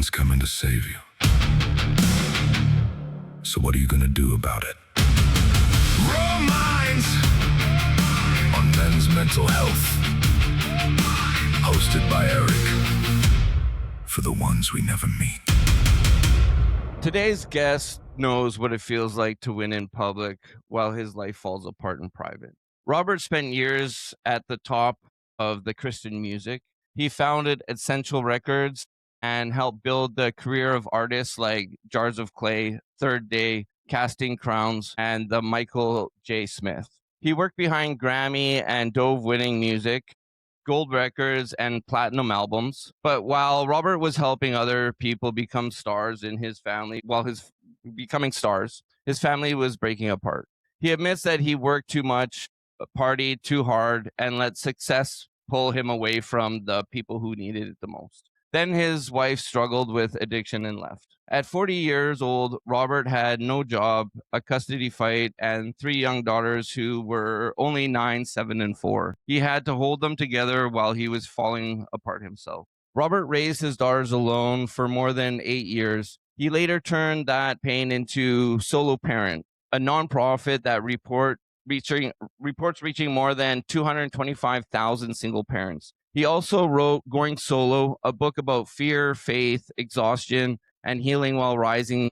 one's coming to save you. So what are you gonna do about it? Raw Minds on men's mental health. Hosted by Erick. For the ones we never meet. Today's guest knows what it feels like to win in public while his life falls apart in private. Robert spent years at the top of the Christian music. He founded Essential Records and helped build the career of artists like Jars of Clay, Third Day, Casting Crowns, and the Michael J. Smith. He worked behind Grammy and Dove winning music, gold records, and platinum albums. But while Robert was helping other people become stars in his family, his family was breaking apart. He admits that he worked too much, partied too hard, and let success pull him away from the people who needed it the most. Then his wife struggled with addiction and left. At 40 years old, Robert had no job, a custody fight, and 3 young daughters who were only 9, 7, and 4. He had to hold them together while he was falling apart himself. Robert raised his daughters alone for more than 8 years. He later turned that pain into Solo Parent, a nonprofit that reports reaching more than 225,000 single parents. He also wrote Going Solo, a book about fear, faith, exhaustion, and healing while raising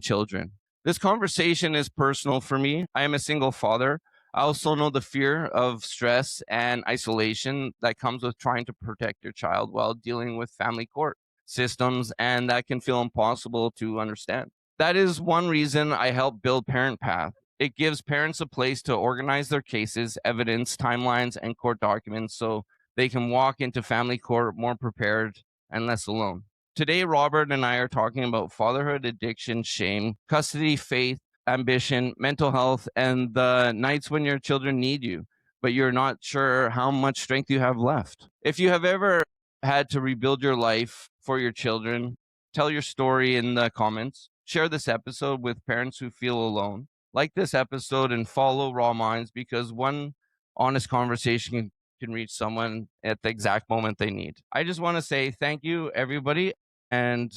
children. This conversation is personal for me. I am a single father. I also know the fear of stress and isolation that comes with trying to protect your child while dealing with family court systems, and that can feel impossible to understand. That is one reason I help build Parent Path. It gives parents a place to organize their cases, evidence, timelines, and court documents so they can walk into family court more prepared and less alone. Today, Robert and I are talking about fatherhood, addiction, shame, custody, faith, ambition, mental health, and the nights when your children need you, but you're not sure how much strength you have left. If you have ever had to rebuild your life for your children, tell your story in the comments. Share this episode with parents who feel alone. Like this episode and follow Raw Minds, because one honest conversation can reach someone at the exact moment they need. I just want to say thank you, everybody. And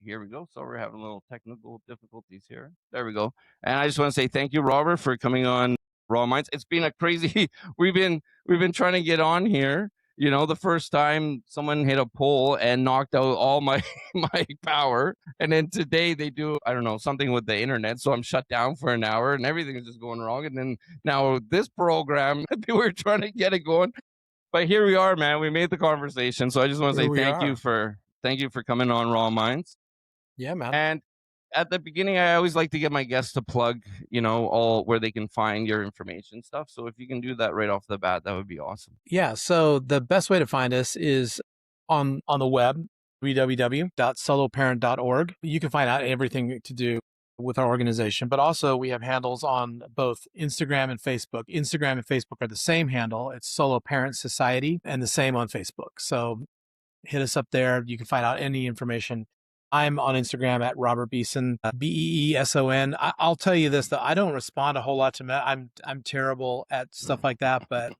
here we go. So we're having a little technical difficulties here. There we go. And I just want to say thank you, Robert, for coming on Raw Minds. It's been a crazy, we've been trying to get on here. You know, the first time someone hit a pole and knocked out all my power. And then today they do, I don't know, something with the internet. So I'm shut down for an hour and everything is just going wrong. And then now this program, we were trying to get it going. But here we are, man. We made the conversation. So I just want to say thank you for coming on Raw Minds. Yeah, man. And at the beginning, I always like to get my guests to plug, all where they can find your information stuff. So if you can do that right off the bat, that would be awesome. Yeah. So the best way to find us is on the web, www.soloparent.org. You can find out everything to do with our organization, but also we have handles on both Instagram and Facebook. Instagram and Facebook are the same handle. It's Solo Parent Society, and the same on Facebook. So hit us up there. You can find out any information. I'm on Instagram at Robert Beeson, Beeson. I'll tell you this, though, I don't respond a whole lot to I'm terrible at stuff like that, but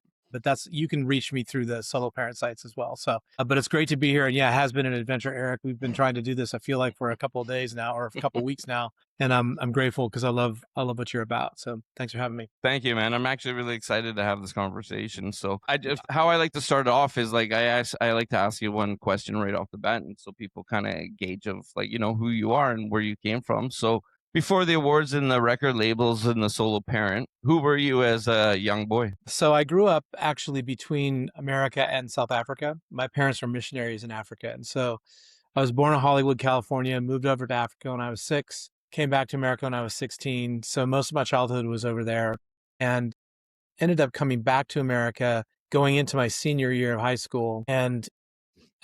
you can reach me through the Solo Parent sites as well. So, but it's great to be here. And yeah, it has been an adventure, Eric. We've been trying to do this, I feel like, for a couple of days now, or a couple of weeks now. And I'm grateful because I love what you're about. So thanks for having me. Thank you, man. I'm actually really excited to have this conversation. So how I like to start off is like, I like to ask you one question right off the bat. And so people kind of gauge of like, who you are and where you came from. So before the awards and the record labels and the Solo Parent, who were you as a young boy? So I grew up actually between America and South Africa. My parents were missionaries in Africa. And so I was born in Hollywood, California, moved over to Africa when I was 6, came back to America when I was 16. So most of my childhood was over there, and ended up coming back to America, going into my senior year of high school. And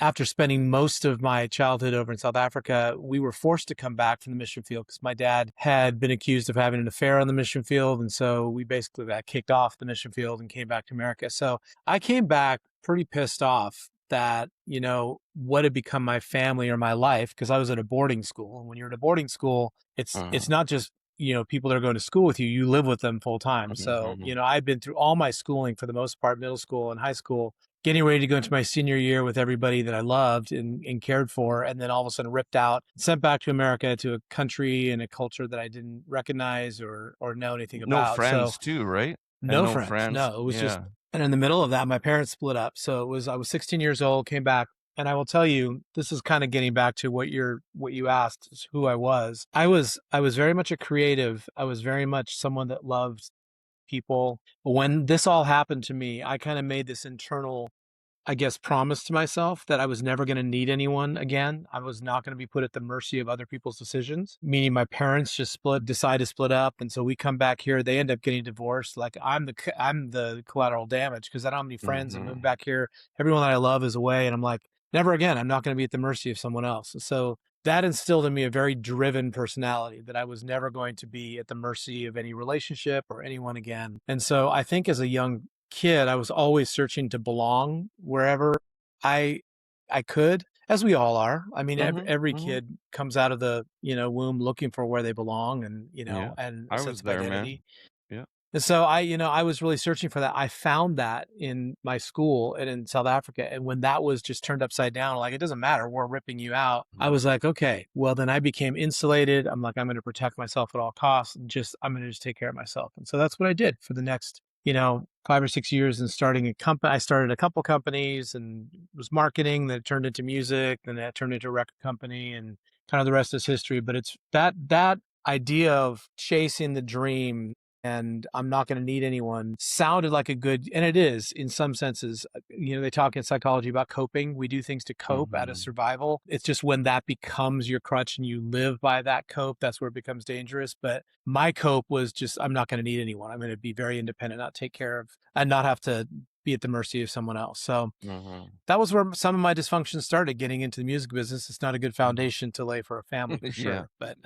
after spending most of my childhood over in South Africa, we were forced to come back from the mission field because my dad had been accused of having an affair on the mission field. And so we basically got kicked off the mission field and came back to America. So I came back pretty pissed off that, what had become my family or my life, because I was at a boarding school. And when you're at a boarding school, it's not just, people that are going to school with you, you live with them full time. So, I'd been through all my schooling for the most part, middle school and high school, getting ready to go into my senior year with everybody that I loved and cared for, and then all of a sudden ripped out, sent back to America, to a country and a culture that I didn't recognize or know anything No about. So friends too, right? And no no friends. friends. No, it was just, Yeah. and in the middle of that, my parents split up. So I was 16 years old, came back. And I will tell you, this is kind of getting back to what you asked, is who I was. I was very much a creative. I was very much someone that loved people. But when this all happened to me, I kind of made this internal, I guess, promise to myself that I was never going to need anyone again. I was not going to be put at the mercy of other people's decisions. Meaning my parents just decide to split up. And so we come back here, they end up getting divorced. Like I'm the collateral damage because I don't have any friends. I moved back here. Everyone that I love is away. And I'm like, never again. I'm not going to be at the mercy of someone else. So that instilled in me a very driven personality, that I was never going to be at the mercy of any relationship or anyone again. And so I think as a young kid, I was always searching to belong wherever I could, as we all are. I mean, every kid comes out of the womb looking for where they belong, and Yeah. and a I sense was of there, man. identity. Yeah. And so I was really searching for that. I found that in my school and in South Africa. And when that was just turned upside down, like, it doesn't matter, we're ripping you out. I was like, okay, well, then I became insulated. I'm like, I'm going to protect myself at all costs. And I'm going to just take care of myself. And so that's what I did for the next, 5 or 6 years. And starting a company, I started a couple companies and was marketing, that turned into music, then that turned into a record company, and kind of the rest is history. But it's that idea of chasing the dream and I'm not going to need anyone sounded like a good, and it is in some senses. They talk in psychology about coping. We do things to cope out of survival. It's just when that becomes your crutch and you live by that cope, that's where it becomes dangerous. But my cope was just, I'm not going to need anyone. I'm going to be very independent, not take care of, and not have to be at the mercy of someone else. So that was where some of my dysfunction started. Getting into the music business, it's not a good foundation to lay for a family, for sure. Yeah. But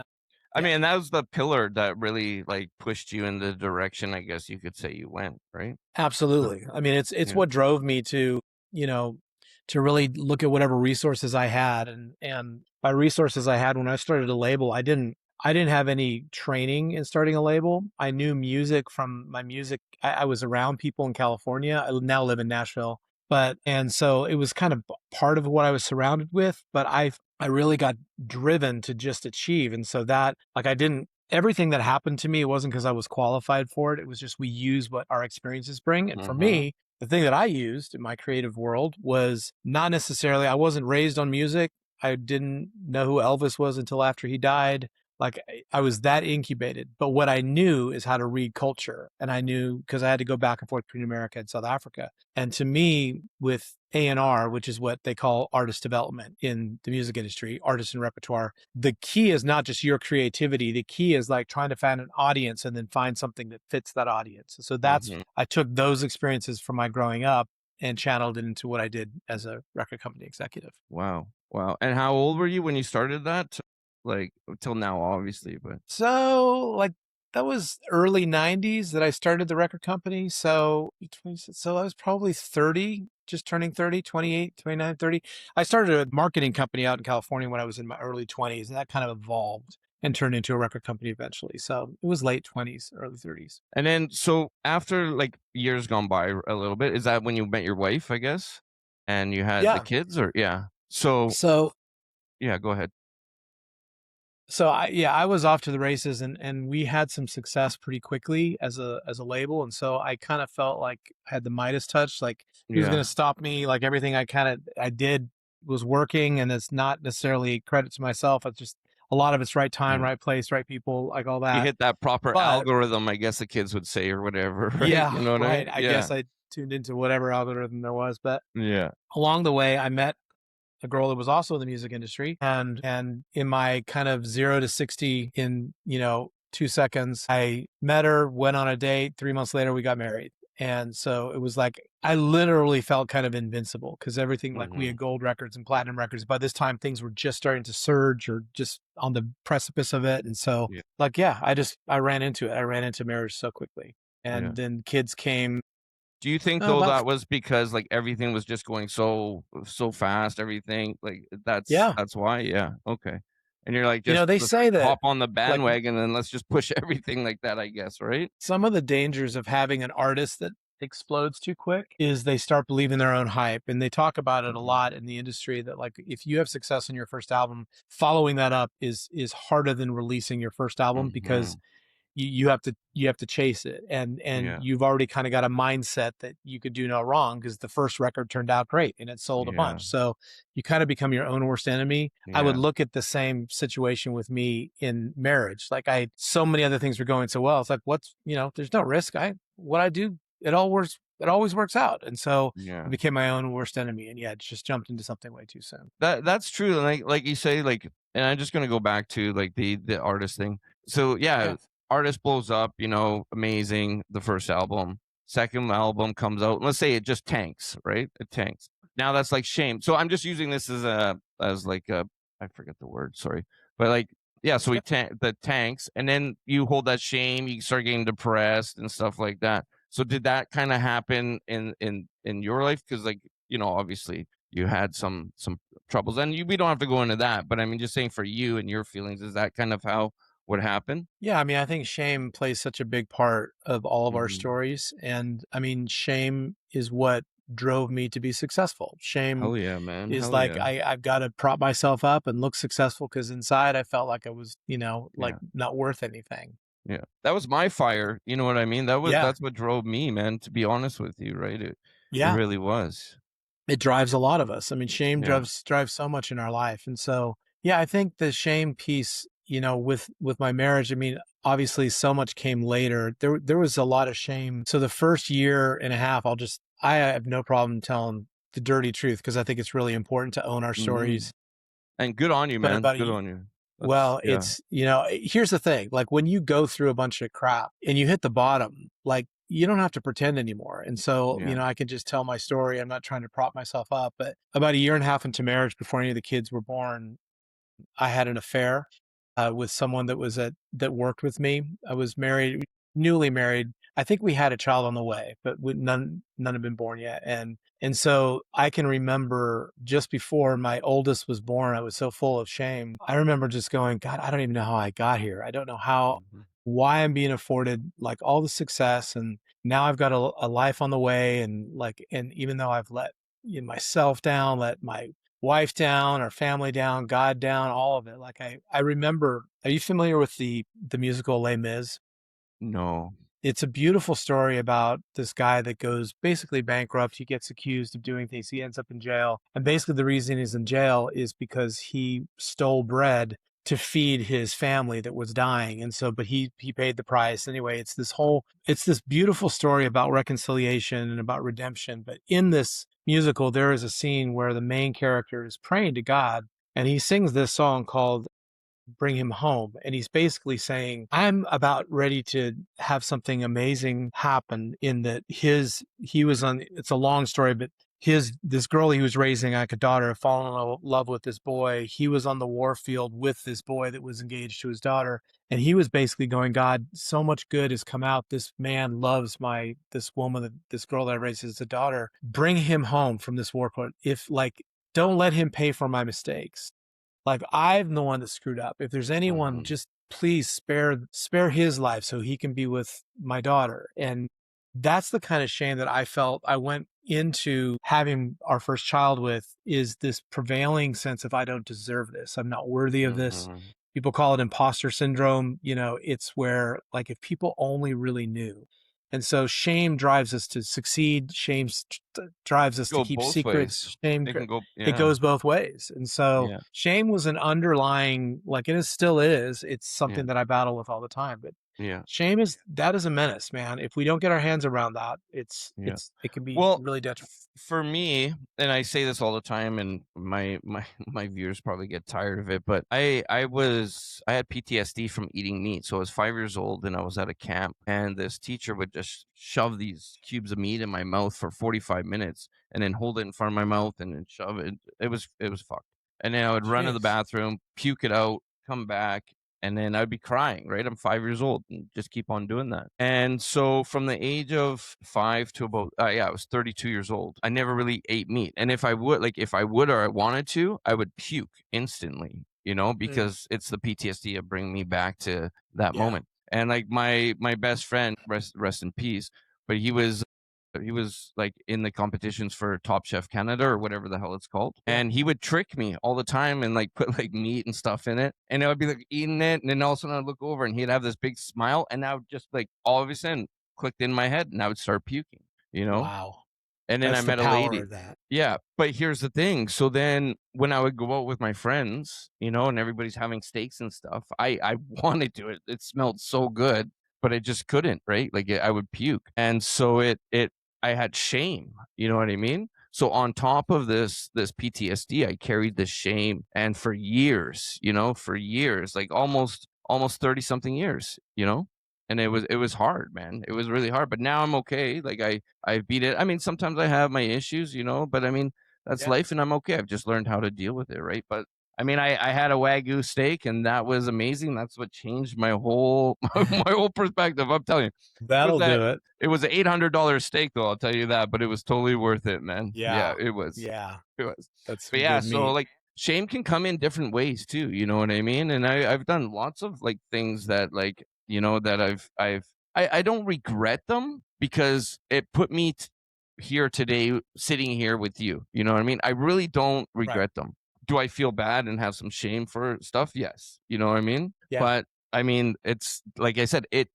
I mean, that was the pillar that really like pushed you in the direction, I guess you could say, you went, right? absolutely. I mean, it's what drove me to, to really look at whatever resources I had, and by resources I had when I started a label, I didn't have any training in starting a label. I knew music from my music. I was around people in California. I now live in Nashville, and so it was kind of part of what I was surrounded with, but I really got driven to just achieve. And so that, like, everything that happened to me, it wasn't because I was qualified for it. It was just, we use what our experiences bring. And for me, the thing that I used in my creative world was not necessarily, I wasn't raised on music. I didn't know who Elvis was until after he died. Like, I was that incubated. But what I knew is how to read culture. And I knew, because I had to go back and forth between America and South Africa. And to me, with A&R, which is what they call artist development in the music industry, artist and repertoire, the key is not just your creativity. The key is like trying to find an audience and then find something that fits that audience. So that's, I took those experiences from my growing up and channeled it into what I did as a record company executive. Wow. And how old were you when you started that? Like, till now, obviously, but so like that was early 90s that I started the record company. So I was probably 30, just turning 30, 28, 29, 30. I started a marketing company out in California when I was in my early 20s, and that kind of evolved and turned into a record company eventually. So it was late 20s, early 30s. And then, so after like years gone by a little bit, is that when you met your wife, I guess? And you had the kids, or So yeah, go ahead. So I was off to the races, and we had some success pretty quickly as a label. And so I kind of felt like I had the Midas touch, like he was going to stop me. Like everything I did was working, and it's not necessarily credit to myself. It's just a lot of it's right time, right place, right people, like all that. You hit that proper algorithm, I guess the kids would say, or whatever. Right? Yeah, you know what I mean? I guess I tuned into whatever algorithm there was. But along the way, I met a girl that was also in the music industry. And in my kind of 0 to 60 in, 2 seconds, I met her, went on a date. 3 months later, we got married. And so it was like, I literally felt kind of invincible, because everything, like we had gold records and platinum records. By this time, things were just starting to surge or just on the precipice of it. And so I ran into it. I ran into marriage so quickly. And then kids came. Do you think though that was because like everything was just going so fast, everything like that's why? Yeah. Okay. And you're like, just they say that hop on the bandwagon and let's just push everything like that, I guess, right? Some of the dangers of having an artist that explodes too quick is they start believing their own hype. And they talk about it a lot in the industry that like if you have success on your first album, following that up is harder than releasing your first album because you have to chase it, and Yeah. you've already kind of got a mindset that you could do no wrong because the first record turned out great and it sold a Yeah. bunch. So you kind of become your own worst enemy. I would Yeah. look at the same situation with me in marriage. Like so many other things were going so well. It's like, there's no risk. What I do, it always works out. And so Yeah. I became my own worst enemy, and just jumped into something way too soon. That's true. Like you say, like, and I'm just gonna go back to like the artist thing. So Yeah. artist blows up, amazing. The first album, second album comes out. Let's say it just tanks, right? It tanks. Now that's like shame. So I'm just using this as like a, I forget the word, sorry, but like yeah. So the tanks, and then you hold that shame. You start getting depressed and stuff like that. So did that kind of happen in your life? Because like obviously you had some troubles, and we don't have to go into that. But I mean, just saying for you and your feelings, is that kind of how what happened? Yeah, I mean, I think shame plays such a big part of all of our Mhm. stories. And I mean, shame is what drove me to be successful. Shame Hell yeah, man. is Hell like yeah. I've got to prop myself up and look successful because inside I felt like I was, like Yeah. not worth anything. Yeah. That was my fire. You know what I mean? Yeah. That's what drove me, man, to be honest with you, right? It Yeah. really was. It drives a lot of us. I mean, shame Yeah. drives so much in our life. And so, yeah, I think the shame piece, with my marriage, I mean, obviously so much came later. There was a lot of shame. So the first year and a half, I have no problem telling the dirty truth because I think it's really important to own our Mhm. stories. And good on you, But man. about Good a on you. That's Well, yeah. here's the thing. Like when you go through a bunch of crap and you hit the bottom, like you don't have to pretend anymore. And so, Yeah. I can just tell my story. I'm not trying to prop myself up. But about a year and a half into marriage, before any of the kids were born, I had an affair with someone that worked with me. I was married, newly married. I think we had a child on the way, but none had been born yet. And so I can remember just before my oldest was born, I was so full of shame. I remember just going, God, I don't even know how I got here. I don't know Mhm. why I'm being afforded like all the success, and now I've got a life on the way, and even though I've let myself down, let my wife down, our family down, God down, all of it. Like I remember, are you familiar with the musical Les Mis? No. It's a beautiful story about this guy that goes basically bankrupt. He gets accused of doing things. He ends up in jail. And basically the reason he's in jail is because he stole bread to feed his family that was dying. And so, but he paid the price. Anyway, it's this beautiful story about reconciliation and about redemption. But in this musical, there is a scene where the main character is praying to God, and he sings this song called Bring Him Home. And he's basically saying, I'm about ready to have something amazing happen in that it's a long story, but this girl he was raising, like a daughter, fallen in love with this boy. He was on the war field with this boy that was engaged to his daughter. And he was basically going, God, so much good has come out. This man loves this woman, this girl that I raised as a daughter. Bring him home from this war court. Don't let him pay for my mistakes. Like I'm the one that screwed up. If there's anyone, Mhm. just please spare his life so he can be with my daughter. And that's the kind of shame that I felt I went into having our first child with, is this prevailing sense of I don't deserve this. I'm not worthy of this. Mhm. People call it imposter syndrome. It's where like if people only really knew. And so shame drives us to succeed. Drives us to Go keep both ways. secrets. Shame It can go it yeah. goes both ways. And so Yeah. shame was an underlying, like it still is. It's Yeah. something that I battle with all the time. But Yeah. that is a menace, man. If we don't get our hands around that, Yeah. it can be Well, really detrimental. for me, and I say this all the time, and my viewers probably get tired of it, but I had PTSD from eating meat. So I was 5 years old, and I was at a camp, and this teacher would just shove these cubes of meat in my mouth for 45 minutes, and then hold it in front of my mouth, and then shove it. It was fucked. And then I would run to the Jeez. bathroom, puke it out, come back, and then I'd be crying, right? I'm 5 years old and just keep on doing that. And so from the age of 5 to about, I was 32 years old. I never really ate meat. And if I would or I wanted to, I would puke instantly, Mm, because it's the PTSD of bringing me back to that yeah. moment. And like my best friend, rest in peace, but he was He was like in the competitions for Top Chef Canada or whatever the hell it's called. Yeah. And he would trick me all the time and like put like meat and stuff in it. And I would be like eating it. And then all of a sudden I'd look over and he'd have this big smile. And I would just like all of a sudden clicked in my head and I would start puking, you know? Wow. And then That's I the met a power lady. of that. Yeah. But here's the thing. So then when I would go out with my friends, you know, and everybody's having steaks and stuff, I wanted to. It smelled so good, but I just couldn't, right? Like I would puke. And so I had shame, you know what I mean? So on top of this PTSD, I carried this shame, and for years, you know, like almost 30 something years, you know? And it was hard, man. It was really hard, but now I'm okay. Like I beat it. I mean, sometimes I have my issues, you know, but I mean, that's Yeah. life and I'm okay. I've just learned how to deal with it, right? But I mean, I had a Wagyu steak and that was amazing. That's what changed my whole my whole perspective. I'm telling you. That'll do it. It was an $800 steak though, I'll tell you that, but it was totally worth it, man. Yeah. It was. Yeah. It was. That's But yeah, good so meat. like shame can come in different ways too, you know what I mean? And I've done lots of like things that like, you know, that I don't regret them because it put me here today, sitting here with you. You know what I mean? I really don't regret them. Do I feel bad and have some shame for stuff? Yes. You know what I mean? Yeah. But I mean, it's like I said, it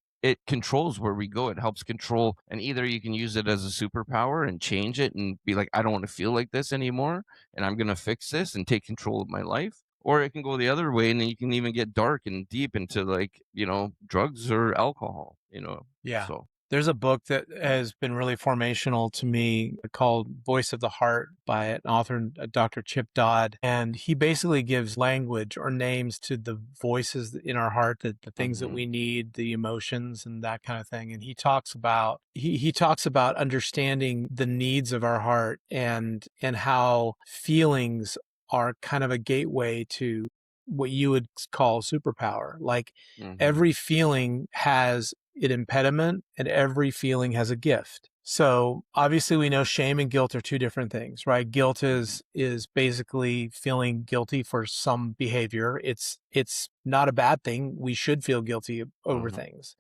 controls where we go. It helps control, and either you can use it as a superpower and change it and be like, I don't want to feel like this anymore, and I'm gonna fix this and take control of my life. Or it can go the other way, and then you can even get dark and deep into like, you know, drugs or alcohol, you know. Yeah. So There's a book that has been really formational to me called Voice of the Heart by an author, Dr. Chip Dodd. And he basically gives language or names to the voices in our heart, the things that we need, the emotions and that kind of thing. And he talks about, he talks about understanding the needs of our heart and how feelings are kind of a gateway to what you would call superpower. Like every feeling has an impediment and every feeling has a gift. So obviously we know shame and guilt are two different things, right? Guilt is basically feeling guilty for some behavior. It's not a bad thing. We should feel guilty over things.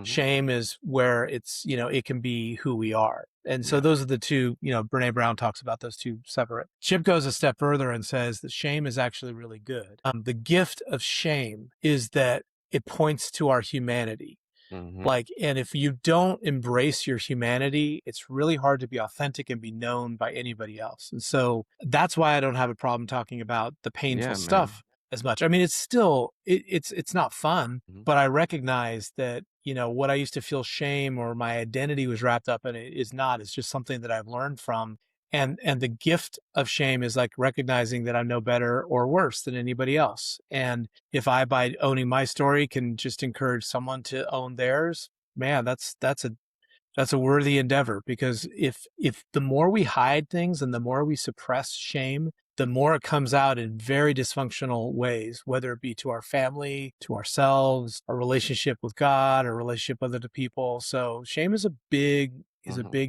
Shame is where it's, you know, it can be who we are. And so those are the two, you know, Brene Brown talks about those two separate. Chip goes a step further and says that shame is actually really good. The gift of shame is that it points to our humanity. Like, and if you don't embrace your humanity, it's really hard to be authentic and be known by anybody else. And so that's why I don't have a problem talking about the painful stuff as much. I mean, it's still, it's not fun, but I recognize that, you know, what I used to feel shame or my identity was wrapped up in it is not. It's just something that I've learned from. And the gift of shame is like recognizing that I'm no better or worse than anybody else. And if I, by owning my story, can just encourage someone to own theirs, man, that's a worthy endeavor. Because if the more we hide things and the more we suppress shame, the more it comes out in very dysfunctional ways, whether it be to our family, to ourselves, our relationship with God, our relationship with other people. So shame is a big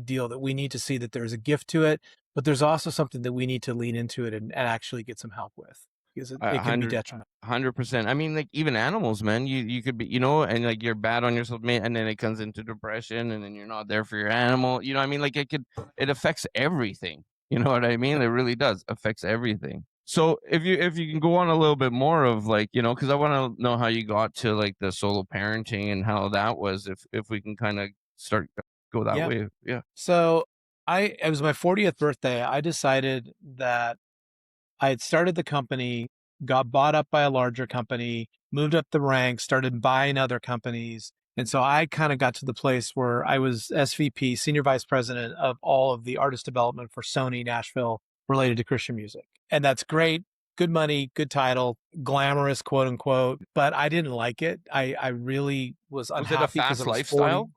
deal that we need to see that there's a gift to it, but there's also something that we need to lean into it and actually get some help with, because it can be detrimental. 100%. I mean, like even animals, man, you could be, you know, and like you're bad on yourself, man, and then it comes into depression and then you're not there for your animal. You know what I mean? Like it affects everything. You know what I mean? It really does affects everything. So if you can go on a little bit more of like, you know, because I want to know how you got to like the solo parenting and how that was, if we can kind of go that way. Yeah. So it was my 40th birthday. I decided that I had started the company, got bought up by a larger company, moved up the ranks, started buying other companies. And so I kind of got to the place where I was SVP, Senior Vice President of all of the artist development for Sony Nashville related to Christian music. And that's great. Good money, good title, glamorous, quote unquote. But I didn't like it. I really was unhappy. Was it a fast lifestyle? 40.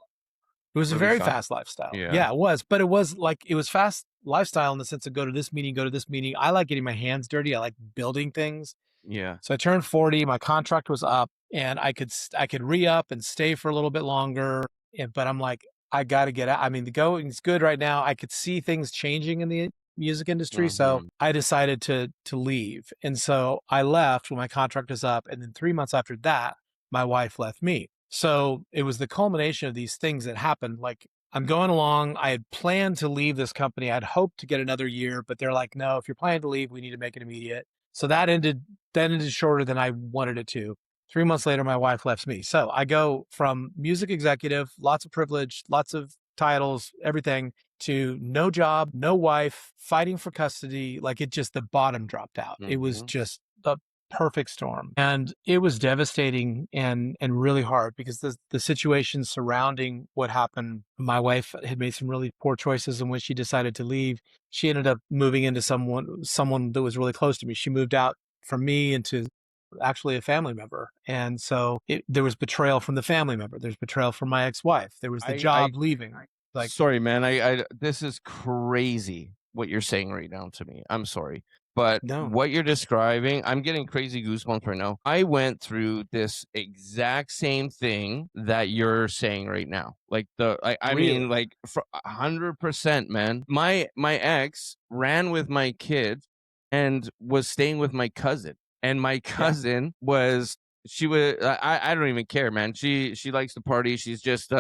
It was a very fast lifestyle. Yeah, it was. But it was fast lifestyle in the sense of go to this meeting. I like getting my hands dirty. I like building things. Yeah. So I turned 40. My contract was up and I could re-up and stay for a little bit longer. But I'm like, I got to get out. I mean, the going's good right now. I could see things changing in the music industry. So I decided to leave. And so I left when my contract was up. And then 3 months after that, my wife left me. So it was the culmination of these things that happened. Like I'm going along. I had planned to leave this company. I'd hoped to get another year, but they're like, no, if you're planning to leave, we need to make it immediate. So that ended shorter than I wanted it to. 3 months later, my wife left me. So I go from music executive, lots of privilege, lots of titles, everything, to no job, no wife, fighting for custody. Like it just, the bottom dropped out. It was just a perfect storm. And it was devastating and really hard because the situation surrounding what happened, my wife had made some really poor choices, and when she decided to leave, she ended up moving into someone that was really close to me. She moved out from me into actually a family member. And so there was betrayal from the family member. There's betrayal from my ex-wife. There was the job leaving. Like, sorry, man. I this is crazy what you're saying right now to me. I'm sorry. But no, what you're describing, I'm getting crazy goosebumps right now. I went through this exact same thing that you're saying right now. Like I Really? mean, like 100%, man. My ex ran with my kid and was staying with my cousin. And my cousin was, she was, I don't even care, man. She likes to party. She's just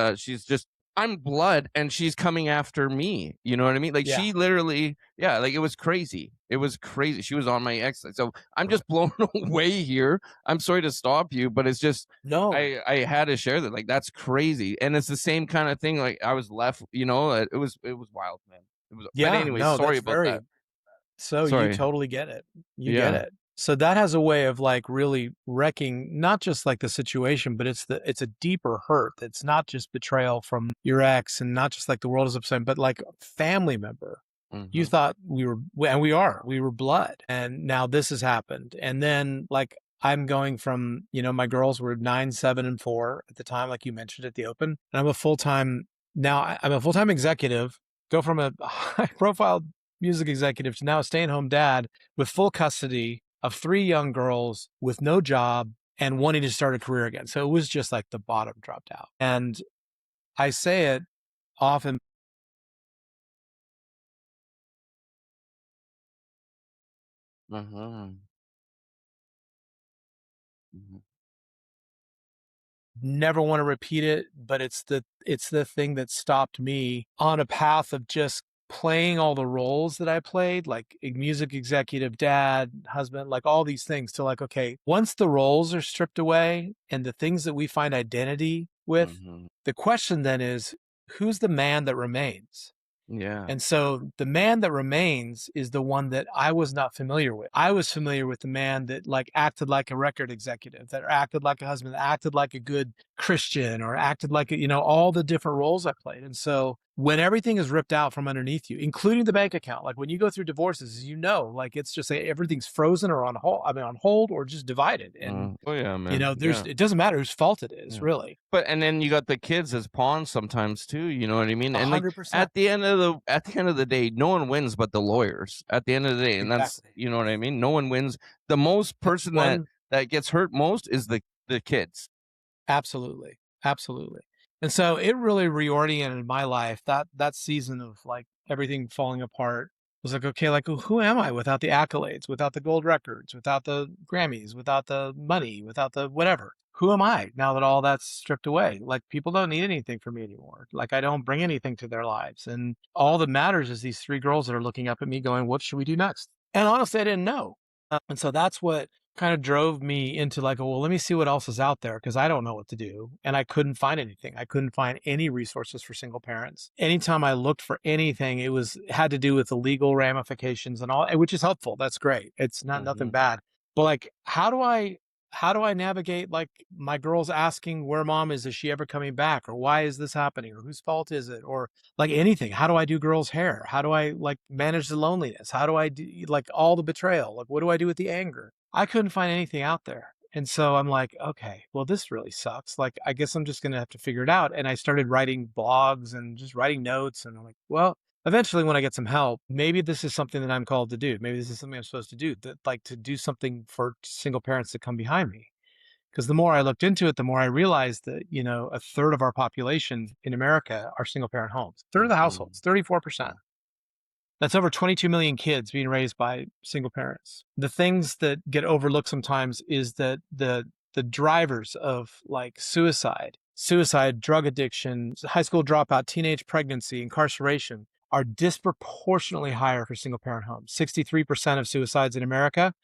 I'm blood, and she's coming after me. You know what I mean? Like she literally, like it was crazy. It was crazy. She was on my ex. So I'm just blown away here. I'm sorry to stop you, but it's just, no, I had to share that. Like that's crazy. And it's the same kind of thing. Like I was left, it was wild, man. It was, but anyway, no, sorry that's about very, that. so you Sorry. totally get it. You get Yeah. it. So that has a way of like really wrecking not just like the situation, but it's a deeper hurt. It's not just betrayal from your ex and not just like the world is upset, but like a family member. You thought we were blood, and now this has happened. And then like I'm going from, my girls were 9, 7, and 4 at the time, like you mentioned at the open. And I'm a full-time executive, go from a high profile music executive to now a stay-at-home dad with full custody of 3 young girls with no job and wanting to start a career again. So it was just like the bottom dropped out. And I say it often. Mhm. Never want to repeat it, but it's the thing that stopped me on a path of just playing all the roles that I played, like a music executive, dad, husband, like all these things, to like, okay, once the roles are stripped away and the things that we find identity with, the question then is, who's the man that remains? Yeah. And so the man that remains is the one that I was not familiar with. I was familiar with the man that like acted like a record executive, that acted like a husband, that acted like a good Christian, or acted like all the different roles I played. And so when everything is ripped out from underneath you, including the bank account, like when you go through divorces, like it's just everything's frozen or on hold or just divided. And oh yeah, man. it doesn't matter whose fault it is, really. But and then you got the kids as pawns sometimes too. You know what I mean? And like 100%. at the end of the day, no one wins but the lawyers. At the end of the day, and that's Exactly. you know what I mean. No one wins. The most person that gets hurt most is the kids. Absolutely. Absolutely. And so it really reoriented my life. That season of like everything falling apart was like, okay, like who am I without the accolades, without the gold records, without the Grammys, without the money, without the whatever? Who am I now that all that's stripped away? Like people don't need anything from me anymore. Like I don't bring anything to their lives. And all that matters is these 3 girls that are looking up at me going, what should we do next? And honestly, I didn't know. And so that's what kind of drove me into like, well, let me see what else is out there, because I don't know what to do. And I couldn't find anything. I couldn't find any resources for single parents. Anytime I looked for anything, it had to do with the legal ramifications and all, which is helpful. That's great. It's not nothing bad. But like, how do I navigate like my girls asking where mom is she ever coming back, or why is this happening, or whose fault is it, or like anything? How do I do girls' hair? How do I like manage the loneliness? How do I do like all the betrayal? Like what do I do with the anger? I couldn't find anything out there. And so I'm like, okay, well, this really sucks. Like, I guess I'm just going to have to figure it out. And I started writing blogs and just writing notes. And I'm like, well, eventually when I get some help, maybe this is something that I'm called to do. Maybe this is something I'm supposed to do, that like to do something for single parents that come behind me. Because the more I looked into it, the more I realized that, a third of our population in America are single parent homes. Third of the households, 34%. That's over 22 million kids being raised by single parents. The things that get overlooked sometimes is that the drivers of like suicide suicide, drug addiction, high school dropout, teenage pregnancy, incarceration are disproportionately higher for single parent homes. 63% of suicides in America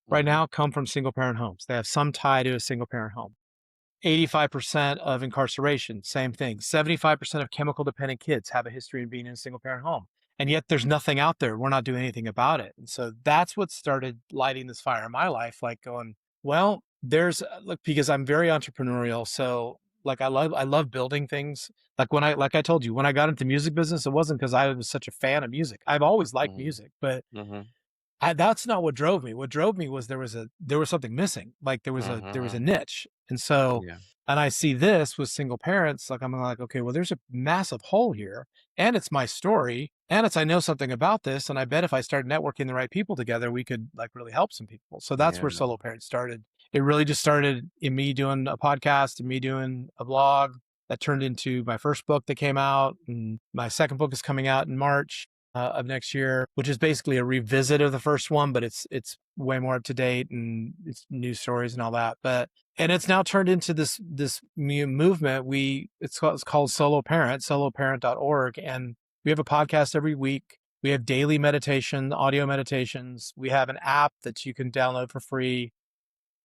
right now come from single parent homes. They have some tie to a single parent home. 85% of incarceration, same thing. 75% of chemical dependent kids have a history of being in a single parent home. And yet there's nothing out there. We're not doing anything about it. And so that's what started lighting this fire in my life, like going, well, there's look, because I'm very entrepreneurial. So like I love building things. Like like I told you, when I got into music business, it wasn't because I was such a fan of music. I've always liked music, but that's not what drove me. What drove me was there was something missing. Like there was a niche. And so, and I see this with single parents, like I'm like, okay, well, there's a massive hole here, and it's my story, and I know something about this, and I bet if I started networking the right people together, we could like really help some people. So that's where Solo Parent started. It really just started in me doing a podcast and me doing a blog that turned into my first book that came out, and my second book is coming out in March of next year, which is basically a revisit of the first one, but it's way more up to date and it's news stories and all that. And it's now turned into this movement. It's called Solo Parent, soloparent.org, and we have a podcast every week. We have daily meditation, audio meditations. We have an app that you can download for free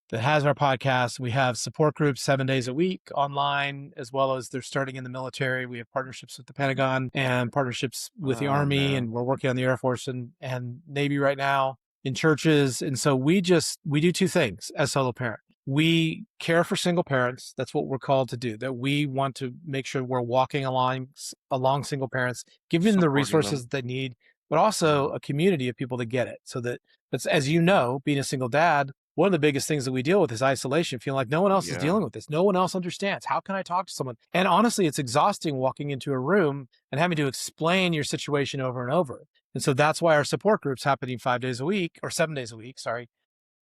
that has our podcast. We have support groups 7 days a week online, as well as they're starting in the military. We have partnerships with the Pentagon and partnerships with the Army, and we're working on the Air Force and Navy right now, in churches. And so we do two things as Solo Parent. We care for single parents. That's what we're called to do, that we want to make sure we're walking along single parents, giving them the resources that they need, but also a community of people that get it. So that, as you know, being a single dad, one of the biggest things that we deal with is isolation, feeling like no one else is dealing with this. No one else understands. How can I talk to someone? And honestly, it's exhausting walking into a room and having to explain your situation over and over. And so that's why our support groups happening 5 days a week, or 7 days a week,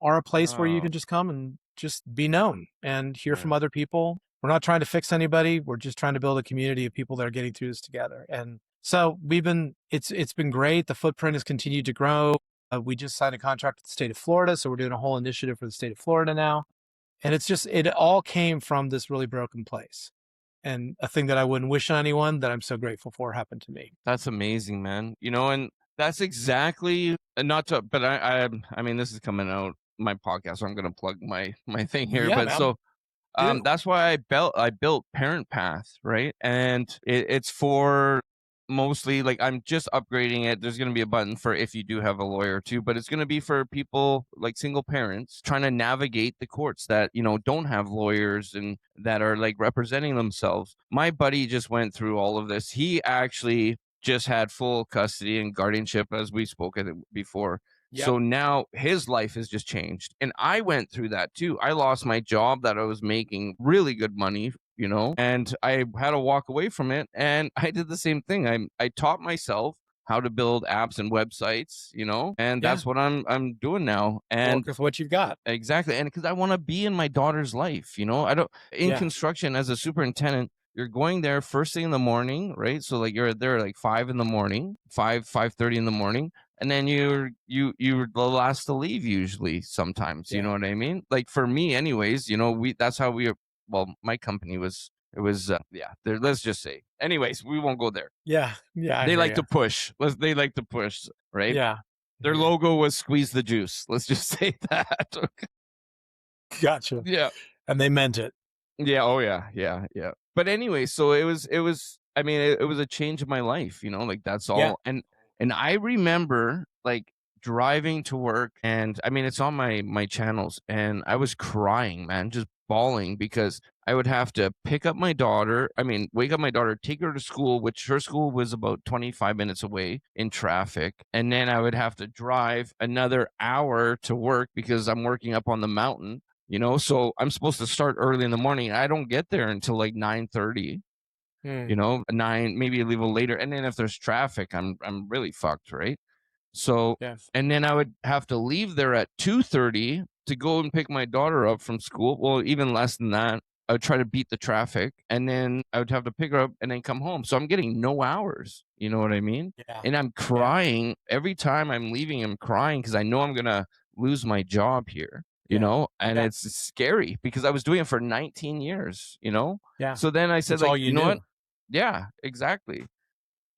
are a place where you can just come and just be known and hear from other people. We're not trying to fix anybody. We're just trying to build a community of people that are getting through this together. And so it's been great. The footprint has continued to grow. We just signed a contract with the state of Florida, so we're doing a whole initiative for the state of Florida now. And it all came from this really broken place. And a thing that I wouldn't wish on anyone that I'm so grateful for happened to me. That's amazing, man. And that's exactly, but I mean, this is coming out my podcast, so I'm going to plug my thing here. Yeah, but man. so that's why I built Parent Path, right? And it's for mostly, like, I'm just upgrading it. There's going to be a button for if you do have a lawyer too, but it's going to be for people like single parents trying to navigate the courts that, don't have lawyers and that are like representing themselves. My buddy just went through all of this. He actually just had full custody and guardianship, as we spoke of it before. Yep. So now his life has just changed. And I went through that too. I lost my job that I was making really good money, and I had to walk away from it. And I did the same thing. I taught myself how to build apps and websites, and that's what I'm doing now. And work with what you've got. Exactly. And because I want to be in my daughter's life, construction as a superintendent, you're going there first thing in the morning, right? So like you're there like 5 in the morning, 5:30 in the morning. And then you're the last to leave usually sometimes, you know what I mean? Like for me anyways, that's how my company was, let's just say. Anyways, we won't go there. Yeah. They like to push. They like to push, right? Yeah. Their logo was squeeze the juice. Let's just say that. Gotcha. Yeah. And they meant it. Yeah. Oh yeah. Yeah. Yeah. But anyway, so it was a change of my life, like that's all. Yeah. And I remember like driving to work, and I mean, it's on my channels, and I was crying, man, just bawling, because I would have to wake up my daughter, take her to school, which her school was about 25 minutes away in traffic. And then I would have to drive another hour to work because I'm working up on the mountain, so I'm supposed to start early in the morning. I don't get there until like 9:30. 9, maybe a little later. And then if there's traffic, I'm really fucked, right? So, and then I would have to leave there at 2:30 to go and pick my daughter up from school. Well, even less than that. I would try to beat the traffic, and then I would have to pick her up and then come home. So I'm getting no hours. You know what I mean? Yeah. And I'm crying every time I'm leaving. I'm crying because I know I'm going to lose my job here. you Yeah. know, and Yeah. it's scary because I was doing it for 19 years, you know? Yeah. So then I said, That's like, all you you know what? knew. Yeah, exactly.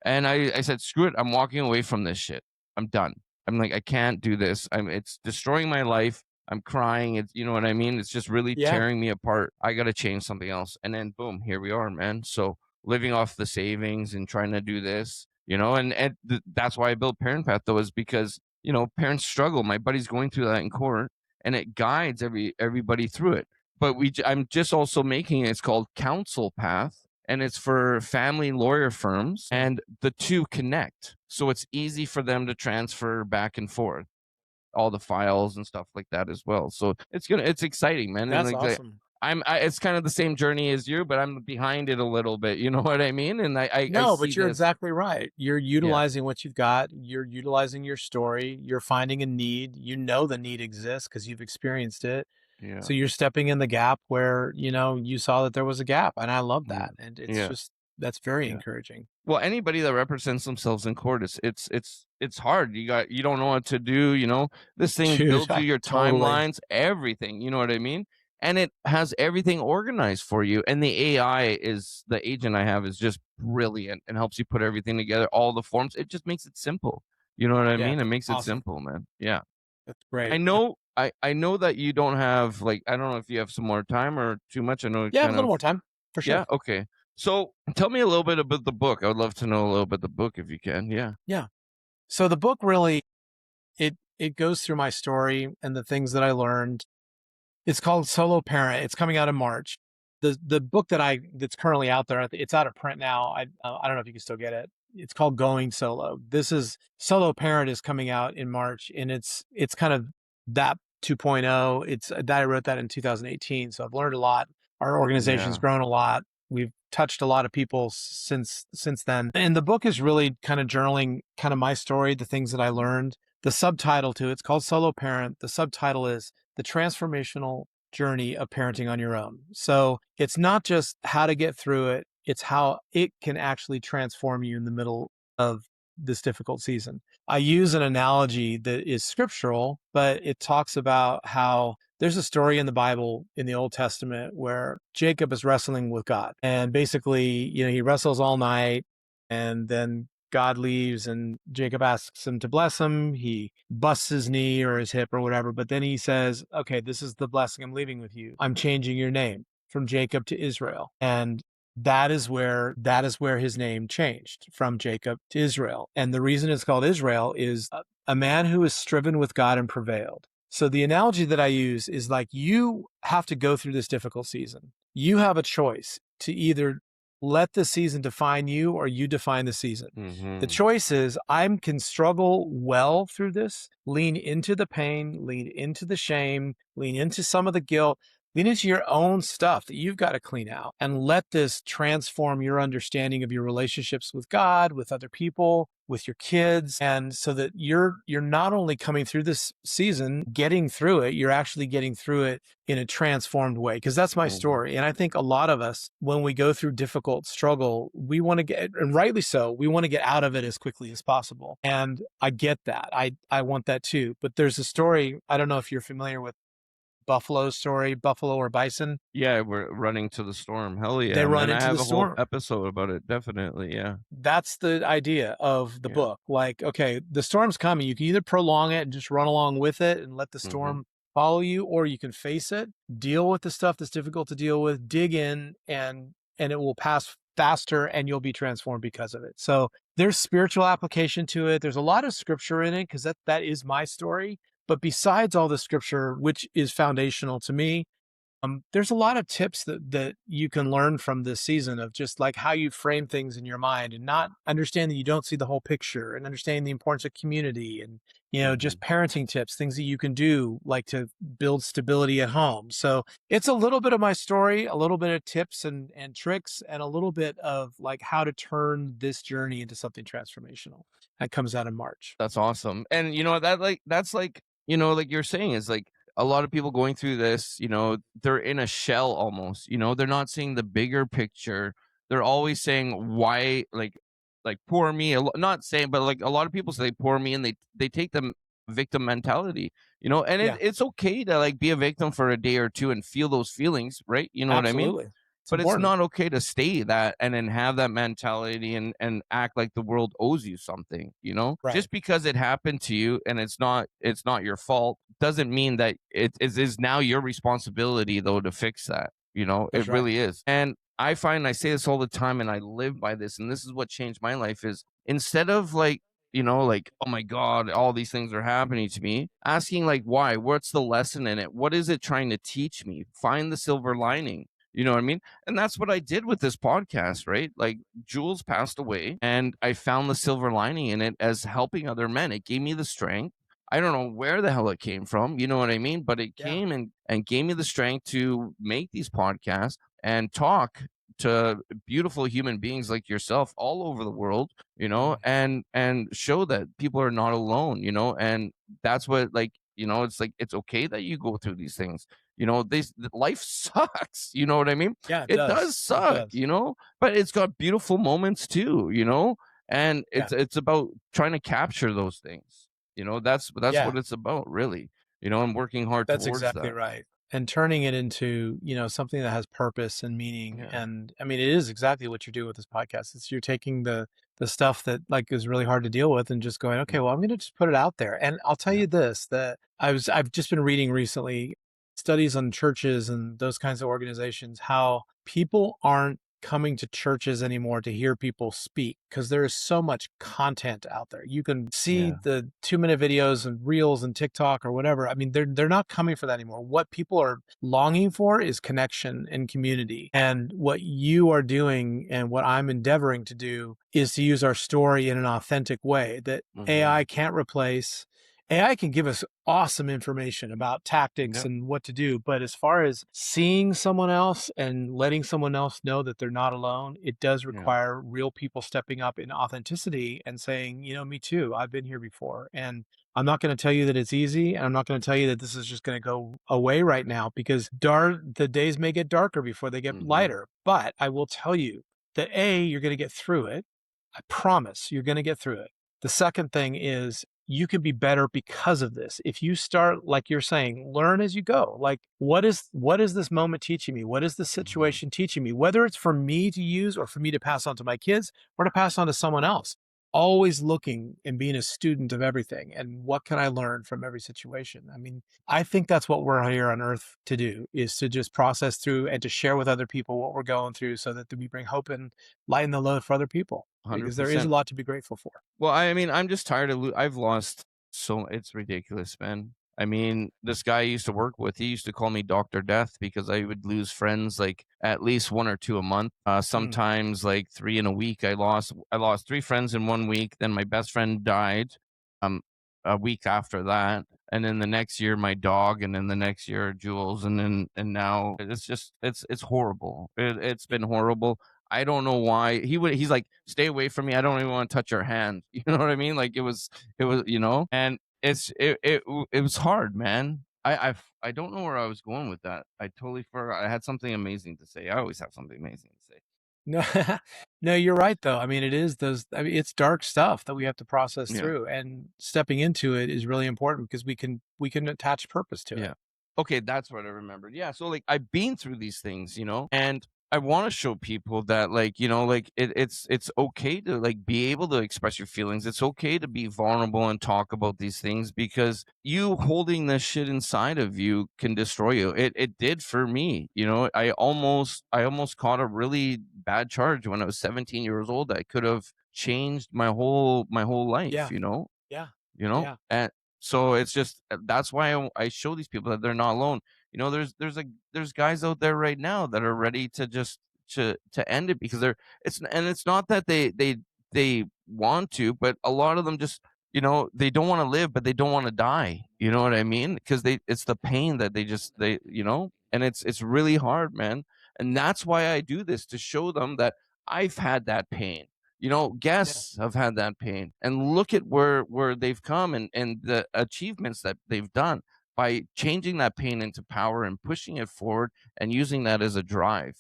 And I said, screw it. I'm walking away from this shit. I'm done. I'm like, I can't do this. It's destroying my life. I'm crying. It's, you know what I mean? It's just really Yeah. tearing me apart. I got to change something else. And then boom, here we are, man. So living off the savings and trying to do this, you know, that's why I built Parent Path though, is because, you know, parents struggle. My buddy's going through that in court and it guides everybody through it. But I'm just also making it, it's called Counsel Path, and it's for family lawyer firms, and the two connect. So it's easy for them to transfer back and forth all the files and stuff like that as well. So it's exciting, man. And That's like awesome. it's kind of the same journey as you, but I'm behind it a little bit. You know what I mean? And I No, see but you're this. exactly right. You're Yeah. utilizing what you've got. You're utilizing your story. You're finding a need. You know the need exists because you've experienced it. Yeah. So you're stepping in the gap where, you know, you saw that there was a gap. And I love that. And it's Yeah. just, that's very Yeah. encouraging. Well, anybody that represents themselves in court, it's hard. You don't know what to do. You know, this thing Dude, builds you your totally. timelines, everything. You know what I mean? And it has everything organized for you. And the agent I have is just brilliant and helps you put everything together, all the forms. It just makes it simple. You know what I Yeah, mean? It makes it awesome. simple, man. Yeah. That's great. I know that you don't have, like, I don't know if you have some more time or too much. I know Yeah, I have a little more time for sure. Yeah, okay. So tell me a little bit about the book. I would love to know a little bit about the book if you can. Yeah. Yeah. So the book really, it goes through my story and the things that I learned. It's called Solo Parent. It's coming out in March. The book that's currently out there, it's out of print now. I don't know if you can still get it. It's called Going Solo. This is Solo Parent is coming out in March, and it's kind of that 2.0. It's that I wrote that in 2018, so I've learned a lot. Our organization's grown a lot. We've touched a lot of people since then. And the book is really kind of journaling kind of my story, the things that I learned. The subtitle to it's called Solo Parent. The subtitle is The Transformational Journey of Parenting on Your Own. So it's not just how to get through it, it's how it can actually transform you in the middle of this difficult season. I use an analogy that is scriptural, but it talks about how there's a story in the Bible in the Old Testament where Jacob is wrestling with God. And basically, you know, he wrestles all night and then God leaves and Jacob asks him to bless him. He busts his knee or his hip or whatever. But then he says, okay, this is the blessing I'm leaving with you. I'm changing your name from Jacob to Israel. And that is where his name changed from Jacob to Israel. And the reason it's called Israel is a man who has striven with God and prevailed. So the analogy that I use is like, you have to go through this difficult season. You have a choice to either let the season define you or you define the season. Mm-hmm. The choice is I can struggle well through this, lean into the pain, lean into the shame, lean into some of the guilt, lean into your own stuff that you've got to clean out and let this transform your understanding of your relationships with God, with other people, with your kids. And so that you're not only coming through this season, getting through it, you're actually getting through it in a transformed way. Because that's my story. And I think a lot of us, when we go through difficult struggle, we want to get, and rightly so, we want to get out of it as quickly as possible. And I get that. I want that too. But there's a story, I don't know if you're familiar with Buffalo's story, Buffalo or Bison. Yeah, we're running to the storm. Hell yeah. They run into I have the a storm. whole episode about it. Definitely. Yeah. That's the idea of the book. Like, okay, the storm's coming. You can either prolong it and just run along with it and let the storm follow you, or you can face it, deal with the stuff that's difficult to deal with, dig in, and it will pass faster and you'll be transformed because of it. So there's spiritual application to it. There's a lot of scripture in it because that is my story. But besides all the scripture, which is foundational to me, there's a lot of tips that you can learn from this season of just like how you frame things in your mind and not understand that you don't see the whole picture and understanding the importance of community and, you know, just parenting tips, things that you can do like to build stability at home. So it's a little bit of my story, a little bit of tips and tricks, and a little bit of like how to turn this journey into something transformational. That comes out in March. That's awesome. And you know, that's like, you know, like you're saying, is like a lot of people going through this, you know, they're in a shell almost, you know, they're not seeing the bigger picture. They're always saying, why, like poor me, not saying, but like a lot of people say poor me, and they take them victim mentality, and Yeah, it's okay to like be a victim for a day or two and feel those feelings, right? You know what I mean? absolutely. It's But it's important. not okay to stay that and then have that mentality and act like the world owes you something, Right. just because it happened to you and it's not your fault doesn't mean that it is now your responsibility though to fix that. That's It right. really is. And I find I say this all the time and I live by this, and this is what changed my life is instead of like, oh my God, all these things are happening to me, asking like why, what's the lesson in it, what is it trying to teach me, find the silver lining. You know what I mean? And that's what I did with this podcast, right? Like Jules passed away and I found the silver lining in it as helping other men. It gave me the strength. I don't know where the hell it came from, you know what I mean? But it Yeah. came and gave me the strength to make these podcasts and talk to beautiful human beings like yourself all over the world, Mhm. and show that people are not alone, and that's what, like, it's like it's okay that you go through these things. This life sucks, you know what I mean? Yeah, it It does does. It suck, does. but it's got beautiful moments too, and Yeah. it's about trying to capture those things. That's Yeah. what it's about, really. And working hard That's towards exactly that. right. And turning it into, something that has purpose and meaning. Yeah. And I mean, it is exactly what you're doing with this podcast. It's you're taking the stuff that like is really hard to deal with and just going, okay, Yeah. well, I'm going to just put it out there. And I'll tell Yeah. you this, that I've just been reading recently studies on churches and those kinds of organizations, how people aren't coming to churches anymore to hear people speak because there is so much content out there. You can see Yeah. the 2-minute videos and reels and TikTok or whatever. I mean, they're not coming for that anymore. What people are longing for is connection and community. And what you are doing and what I'm endeavoring to do is to use our story in an authentic way that Hmm. AI can't replace. AI can give us awesome information about tactics Yep. and what to do. But as far as seeing someone else and letting someone else know that they're not alone, it does Yeah. require real people stepping up in authenticity and saying, me too, I've been here before. And I'm not going to tell you that it's easy. And I'm not going to tell you that this is just going to go away right now because the days may get darker before they get Hmm. lighter. But I will tell you that you're going to get through it. I promise you're going to get through it. The second thing is you can be better because of this. If you start, like you're saying, learn as you go. Like, what is this moment teaching me? What is the Hmm. situation teaching me? Whether it's for me to use or for me to pass on to my kids or to pass on to someone else. Always looking and being a student of everything. And what can I learn from every situation? I mean, I think that's what we're here on earth to do, is to just process through and to share with other people what we're going through so that we bring hope and lighten the load for other people, because there is a 100%. lot to be grateful for. Well, I mean, I'm just tired of I've lost so it's ridiculous, man. I mean, this guy I used to work with, he used to call me Dr. Death because I would lose friends like at least one or two a month. Mm, Sometimes like three in a week. I lost three friends in 1 week. Then my best friend died um a week after that. And then the next year my dog, and then the next year Jules, and now it's horrible. It's yeah. been horrible. I don't know why he's like, stay away from me. I don't even want to touch your hand. You know what I mean? Like it was, and it was hard, man. I don't know where I was going with that. I totally forgot. I had something amazing to say. I always have something amazing to say. No, no, you're right though. I mean, it is those, I mean, it's dark stuff that we have to process Yeah. through, and stepping into it is really important because we can attach purpose to it. Yeah. Okay, that's what I remembered. Yeah, so like I've been through these things, and I want to show people that like, like it's okay to like be able to express your feelings. It's okay to be vulnerable and talk about these things because you holding this shit inside of you can destroy you. It did for me. I almost caught a really bad charge when I was 17 years old that could have changed my whole life, Yeah, yeah, yeah, and so it's just that's why I show these people that they're not alone. There's guys out there right now that are ready to just to end it because it's not that they want to, but a lot of them just they don't want to live, but they don't want to die. You know what I mean? Because it's the pain that and it's really hard, man. And that's why I do this, to show them that I've had that pain. yeah, Guests have had that pain, and look at where they've come, and the achievements that they've done by changing that pain into power and pushing it forward and using that as a drive.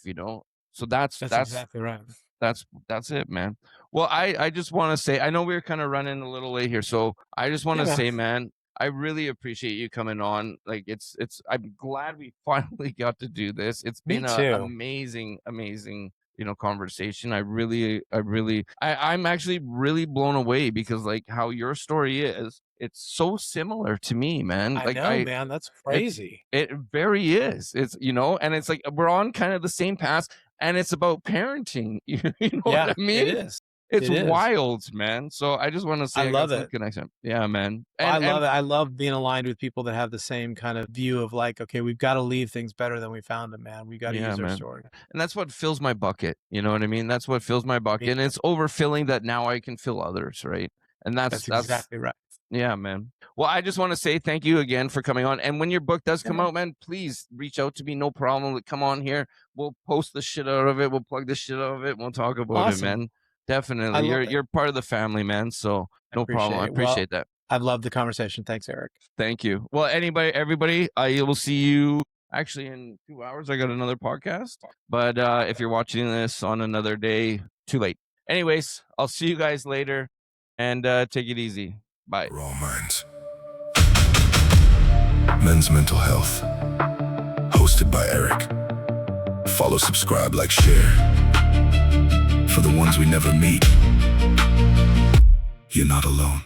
So that's that's that's exactly right. that's it, man. Well, I just want to say, I know we are kind of running a little late here, so I just want Yeah, to man. say, man, I really appreciate you coming on. Like I'm glad we finally got to do this. It's Me been a too. amazing, conversation. I'm actually really blown away because like how your story is, it's so similar to me, man. I Like know, man. That's crazy. it very is. And it's like we're on kind of the same path, and it's about parenting. You know what I Yeah, mean? it is. It's It is. wild, man. So I just want to I say I got love some it. connection. Yeah, man. I And love it. I love being aligned with people that have the same kind of view of like, okay, we've got to leave things better than we found them, man. We got to yeah, use our man. story. And that's what fills my bucket. You know what I mean? That's what fills my bucket. Me And it's overfilling that now I can fill others, right? And That's exactly right. yeah, man. Well, I just want to say thank you again for coming on. And when your book does come Yeah. out, man, please reach out to me. No problem. Like, come on here. We'll post the shit out of it. We'll plug the shit out of it. We'll talk about it, Awesome. man. I Definitely. love it. You're part of the family, man. So I no problem. I appreciate it. Well, appreciate that. I've loved the conversation. Thanks, Eric. Thank you. Well, everybody, I will see you actually in 2 hours. I got another podcast. But if you're watching this on another day, too late. Anyways, I'll see you guys later, and take it easy. Bye. Raw Minds. Men's Mental Health. Hosted by Erick. Follow, subscribe, like, share. For the ones we never meet, you're not alone.